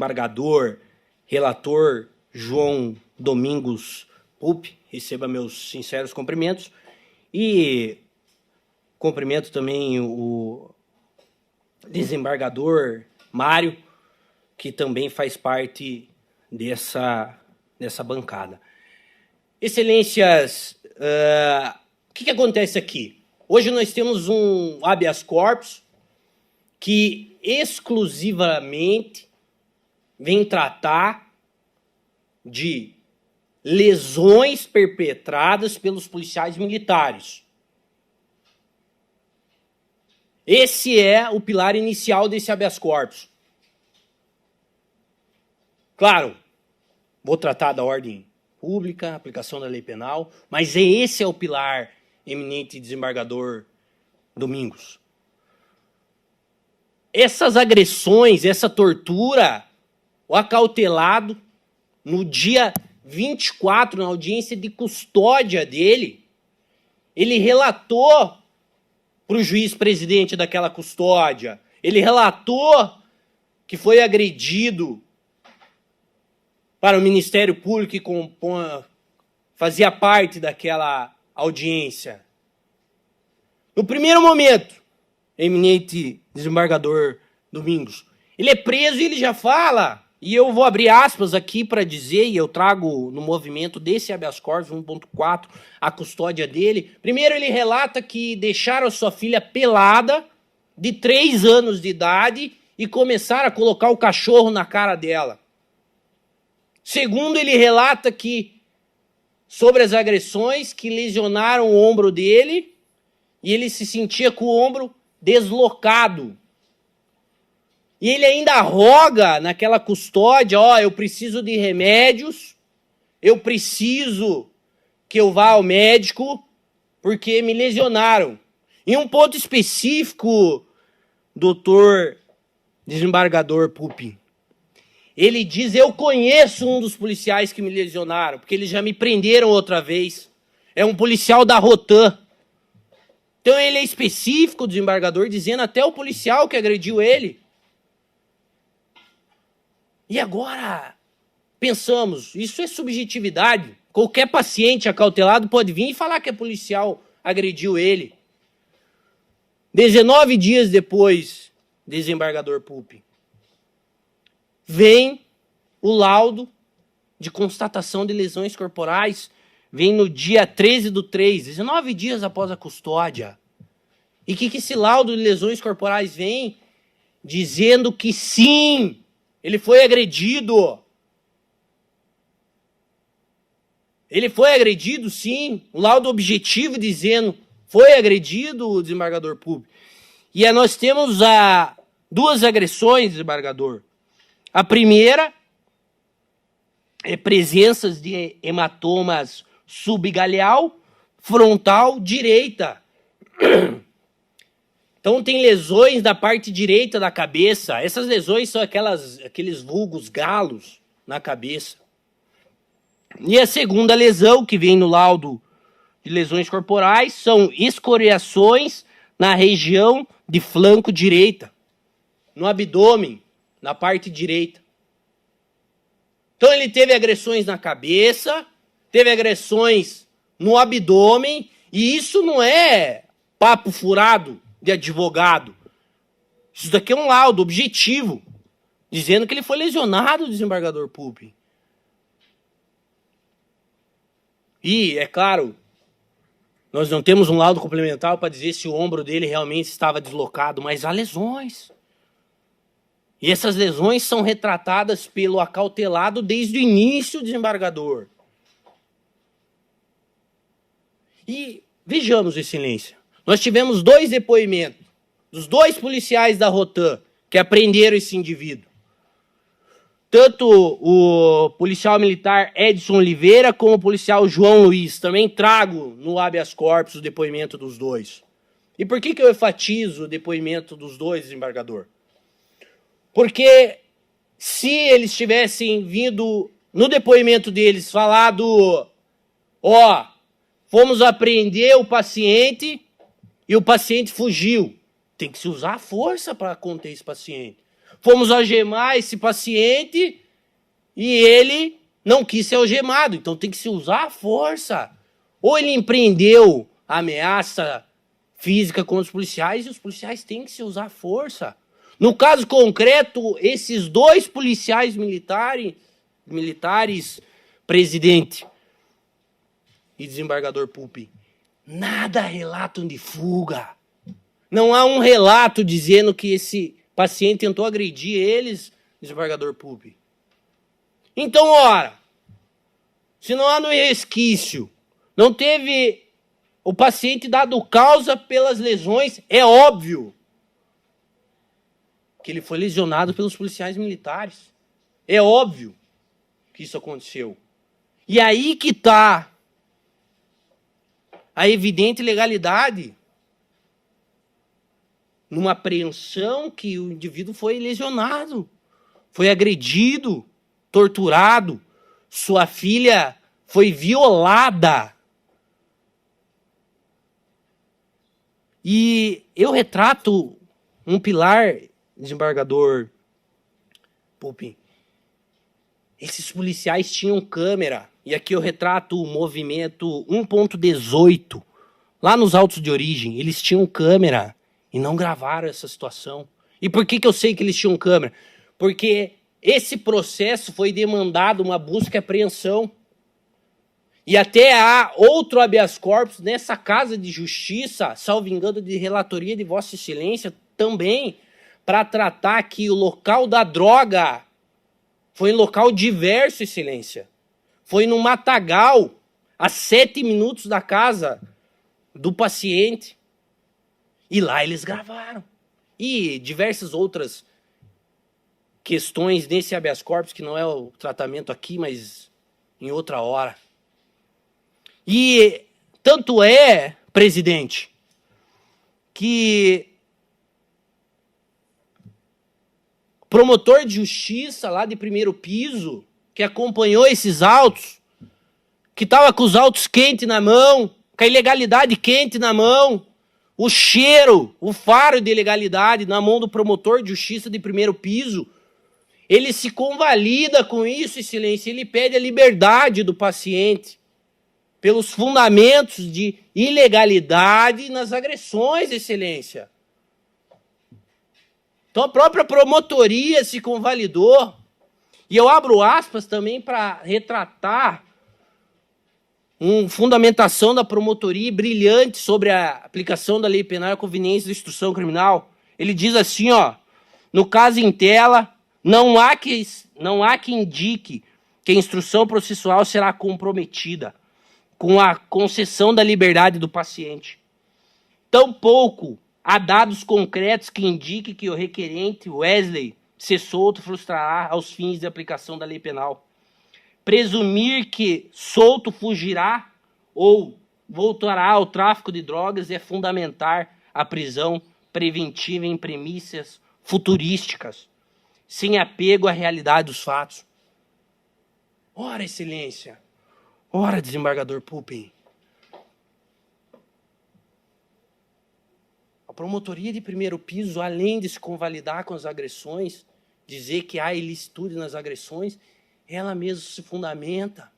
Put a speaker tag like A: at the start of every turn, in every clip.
A: desembargador, relator João Domingos Pupi, receba meus sinceros cumprimentos. E cumprimento também o desembargador Mário, que também faz parte dessa bancada. Excelências, o que acontece aqui? Hoje nós temos um habeas corpus que exclusivamente vem tratar de lesões perpetradas pelos policiais militares. Esse é o pilar inicial desse habeas corpus. Claro, vou tratar da ordem pública, aplicação da lei penal, mas esse é o pilar, eminente desembargador Domingos. Essas agressões, essa tortura, o acautelado, no dia 24, na audiência de custódia dele, ele relatou para o juiz presidente daquela custódia, ele relatou que foi agredido para o Ministério Público que fazia parte daquela audiência. No primeiro momento, eminente desembargador Domingos, ele é preso e ele já fala, e eu vou abrir aspas aqui para dizer, e eu trago no movimento desse habeas corpus 1.4 a custódia dele. Primeiro, ele relata que deixaram sua filha pelada, de 3 anos de idade, e começaram a colocar o cachorro na cara dela. Segundo, ele relata que, sobre as agressões que lesionaram o ombro dele, e ele se sentia com o ombro deslocado. E ele ainda roga naquela custódia, eu preciso de remédios, eu preciso que eu vá ao médico, porque me lesionaram. Em um ponto específico, doutor desembargador Pupi, ele diz, eu conheço um dos policiais que me lesionaram, porque eles já me prenderam outra vez. É um policial da Rotan. Então ele é específico, o desembargador, dizendo até o policial que agrediu ele. E agora, pensamos, isso é subjetividade. Qualquer paciente acautelado pode vir e falar que é policial agrediu ele. 19 dias depois, desembargador Pupi, vem o laudo de constatação de lesões corporais, vem no dia 13/3, 19 dias após a custódia. E que esse laudo de lesões corporais vem dizendo que sim, ele foi agredido. Ele foi agredido, sim. O laudo objetivo dizendo foi agredido o desembargador Pupi. E aí nós temos duas agressões, desembargador. A primeira é presenças de hematomas subgaleal, frontal, direita. Então tem lesões da parte direita da cabeça. Essas lesões são aqueles vulgos galos na cabeça. E a segunda lesão que vem no laudo de lesões corporais são escoriações na região de flanco direita, no abdômen, na parte direita. Então ele teve agressões na cabeça, teve agressões no abdômen, e isso não é papo furado de advogado. Isso daqui é um laudo objetivo, dizendo que ele foi lesionado, o desembargador Pupi. E, é claro, nós não temos um laudo complementar para dizer se o ombro dele realmente estava deslocado, mas há lesões. E essas lesões são retratadas pelo acautelado desde o início, desembargador. E vejamos, excelência, nós tivemos 2 depoimentos dos 2 policiais da Rotan que apreenderam esse indivíduo. Tanto o policial militar Edson Oliveira como o policial João Luiz. Também trago no habeas corpus o depoimento dos 2. E por que eu enfatizo o depoimento dos 2, desembargador? Porque se eles tivessem vindo no depoimento deles falado, fomos apreender o paciente e o paciente fugiu. Tem que se usar a força para conter esse paciente. fomos algemar esse paciente e ele não quis ser algemado. Então tem que se usar a força. Ou ele empreendeu a ameaça física contra os policiais e os policiais têm que se usar a força. No caso concreto, esses 2 policiais militares, presidente e desembargador Pupi, nada relatam de fuga. Não há um relato dizendo que esse paciente tentou agredir eles, desembargador Pupi. Então, ora, se não há no resquício, não teve o paciente dado causa pelas lesões, é óbvio que ele foi lesionado pelos policiais militares. É óbvio que isso aconteceu. E aí que está a evidente ilegalidade numa apreensão que o indivíduo foi lesionado, foi agredido, torturado, sua filha foi violada. E eu retrato um pilar, desembargador Pupi. Esses policiais tinham câmera. E aqui eu retrato o movimento 1.18. Lá nos autos de origem, eles tinham câmera e não gravaram essa situação. E por que eu sei que eles tinham câmera? Porque esse processo foi demandado uma busca e apreensão. E até há outro habeas corpus nessa Casa de Justiça, salvo engano, de relatoria de Vossa Excelência, também, para tratar que o local da droga foi em local diverso, Excelência. Foi no matagal, a 7 minutos da casa do paciente. E lá eles gravaram. E diversas outras questões nesse habeas corpus, que não é o tratamento aqui, mas em outra hora. E tanto é, presidente, que promotor de justiça lá de primeiro piso, que acompanhou esses autos, que estava com os autos quentes na mão, com a ilegalidade quente na mão, o cheiro, o faro de ilegalidade na mão do promotor de justiça de primeiro piso, ele se convalida com isso, Excelência, ele pede a liberdade do paciente pelos fundamentos de ilegalidade nas agressões, Excelência. Então a própria promotoria se convalidou. E eu abro aspas também para retratar uma fundamentação da promotoria brilhante sobre a aplicação da lei penal e a conveniência da instrução criminal. Ele diz assim, ó, no caso em tela, não há que indique que a instrução processual será comprometida com a concessão da liberdade do paciente. Tampouco há dados concretos que indiquem que o requerente Wesley ser solto frustrará aos fins de aplicação da lei penal. Presumir que solto fugirá ou voltará ao tráfico de drogas é fundamentar a prisão preventiva em premissas futurísticas, sem apego à realidade dos fatos. Ora, Excelência, ora, desembargador Pupi, a promotoria de primeiro piso, além de se convalidar com as agressões, dizer que há ilicitude nas agressões, ela mesma se fundamenta,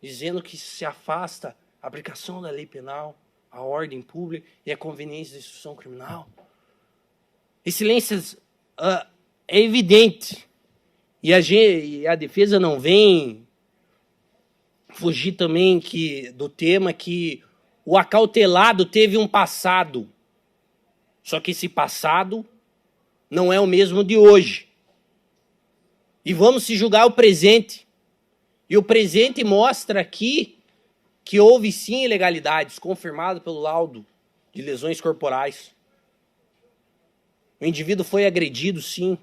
A: dizendo que se afasta a aplicação da lei penal, a ordem pública e a conveniência da instrução criminal. Excelências, é evidente, e a defesa não vem fugir também do tema que o acautelado teve um passado, só que esse passado não é o mesmo de hoje. E vamos se julgar o presente. E o presente mostra aqui que houve sim ilegalidades, confirmado pelo laudo de lesões corporais. O indivíduo foi agredido, sim.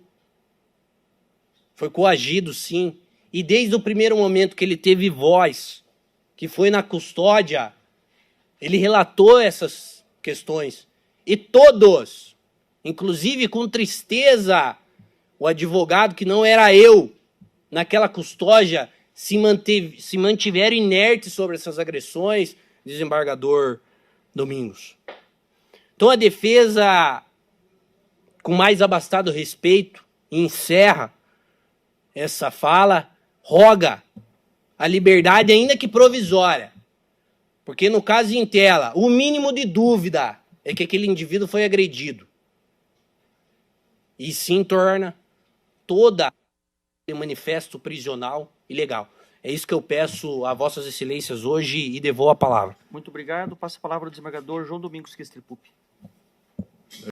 A: Foi coagido, sim. E desde o primeiro momento que ele teve voz, que foi na custódia, ele relatou essas questões. E todos, inclusive com tristeza, o advogado, que não era eu, naquela custódia, se mantiveram inertes sobre essas agressões, desembargador Domingos. Então a defesa, com mais abastado respeito, encerra essa fala, roga a liberdade, ainda que provisória. Porque no caso em tela, o mínimo de dúvida é que aquele indivíduo foi agredido. E sim torna toda o manifesto prisional ilegal. É isso que eu peço a vossas excelências hoje e devolvo a palavra.
B: Muito obrigado. Passa a palavra ao desembargador João Domingos Quistripup.